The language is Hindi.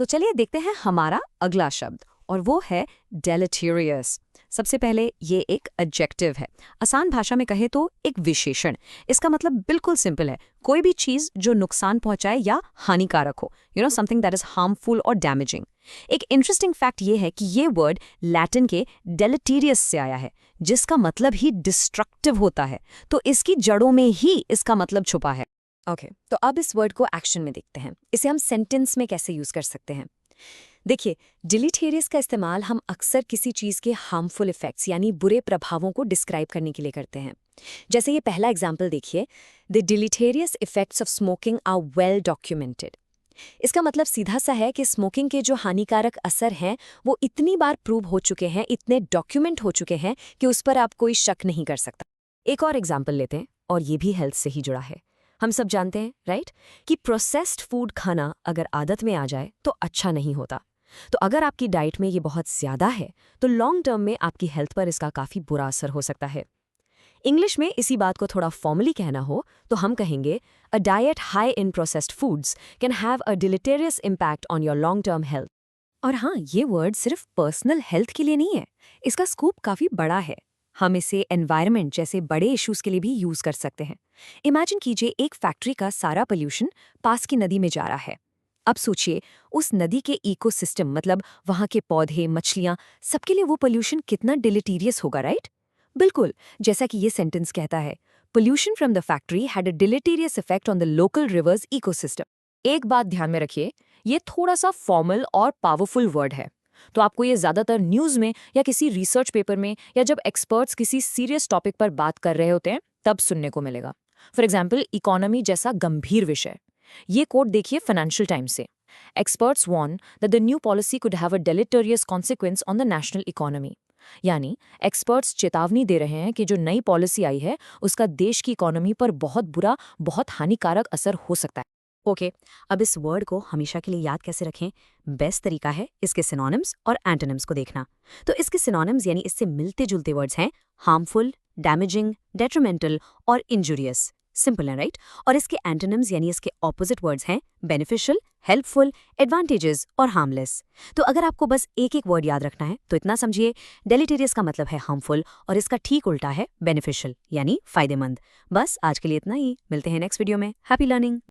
तो चलिए देखते हैं हमारा अगला शब्द, और वो है deleterious। सबसे पहले ये एक एडजेक्टिव है। आसान भाषा में कहे तो एक विशेषण। इसका मतलब बिल्कुल सिंपल है, कोई भी चीज जो नुकसान पहुंचाए या हानिकारक हो, समथिंग दैट इज हार्मफुल और डैमेजिंग। एक इंटरेस्टिंग फैक्ट ये है कि ये वर्ड लैटिन के deleterious से आया है, जिसका मतलब ही डिस्ट्रक्टिव होता है। तो इसकी जड़ों में ही इसका मतलब छुपा है। ओके, तो अब इस वर्ड को एक्शन में देखते हैं। इसे हम सेंटेंस में कैसे यूज कर सकते हैं। देखिए, डिलीटेरियस का इस्तेमाल हम अक्सर किसी चीज़ के हार्मफुल इफेक्ट्स यानी बुरे प्रभावों को डिस्क्राइब करने के लिए करते हैं। जैसे ये पहला एग्जाम्पल देखिए, the deleterious effects of smoking are well documented. इसका मतलब सीधा सा है कि स्मोकिंग के जो हानिकारक असर हैं वो इतनी बार प्रूव हो चुके हैं, इतने डॉक्यूमेंट हो चुके हैं कि उस पर आप कोई शक नहीं कर सकता। एक और एग्जाम्पल लेते हैं, और ये भी हेल्थ से ही जुड़ा है। हम सब जानते हैं राइट कि प्रोसेस्ड फूड खाना अगर आदत में आ जाए तो अच्छा नहीं होता। तो अगर आपकी डाइट में ये बहुत ज़्यादा है तो लॉन्ग टर्म में आपकी हेल्थ पर इसका काफ़ी बुरा असर हो सकता है। इंग्लिश में इसी बात को थोड़ा फॉर्मली कहना हो तो हम कहेंगे a diet high in processed foods can have a deleterious impact on your long term health. और हाँ, ये वर्ड सिर्फ पर्सनल हेल्थ के लिए नहीं है, इसका स्कोप काफ़ी बड़ा है। हम इसे एनवायरनमेंट जैसे बड़े इश्यूज के लिए भी यूज़ कर सकते हैं। इमेजिन कीजिए एक फैक्ट्री का सारा पोल्यूशन पास की नदी में जा रहा है। अब सोचिए उस नदी के इकोसिस्टम मतलब वहाँ के पौधे, मछलियाँ, सबके लिए वो पोल्यूशन कितना डिलीटीरियस होगा, राइट? बिल्कुल, जैसा कि ये सेंटेंस कहता है, pollution from the factory had a deleterious effect on the local river's ecosystem. एक बात ध्यान में रखिए, ये थोड़ा सा फॉर्मल और पावरफुल वर्ड है, तो आपको ये ज्यादातर न्यूज में या किसी रिसर्च पेपर में या जब एक्सपर्ट्स किसी सीरियस टॉपिक पर बात कर रहे होते हैं तब सुनने को मिलेगा। फॉर एग्जाम्पल, इकोनॉमी जैसा गंभीर विषय। ये कोट देखिए फाइनेंशियल टाइम्स से। Experts warn that the new policy could have a deleterious consequence on the national economy. यानी एक्सपर्ट्स चेतावनी दे रहे हैं कि जो नई पॉलिसी आई है उसका देश की इकोनॉमी पर बहुत बुरा, बहुत हानिकारक असर हो सकता है। ओके, अब इस वर्ड को हमेशा के लिए याद कैसे रखें? बेस्ट तरीका है इसके सिनोनिम्स और एंटोनिम्स को देखना। तो इसके सिनोनिम्स यानी इससे मिलते जुलते वर्ड्स हैं हार्मफुल, डैमेजिंग, डेट्रीमेंटल और इंजुरियस। सिंपल है राइट? और इसके एंटोनिम्स यानी इसके ऑपोजिट वर्ड्स हैं बेनिफिशियल, हेल्पफुल, एडवांटेजेस और हार्मलेस। तो अगर आपको बस एक एक वर्ड याद रखना है तो इतना समझिए, डेलीटेरियस का मतलब है हार्मफुल और इसका ठीक उल्टा है बेनिफिशियल यानी फायदेमंद। बस आज के लिए इतना ही, मिलते हैं नेक्स्ट वीडियो में। Happy learning.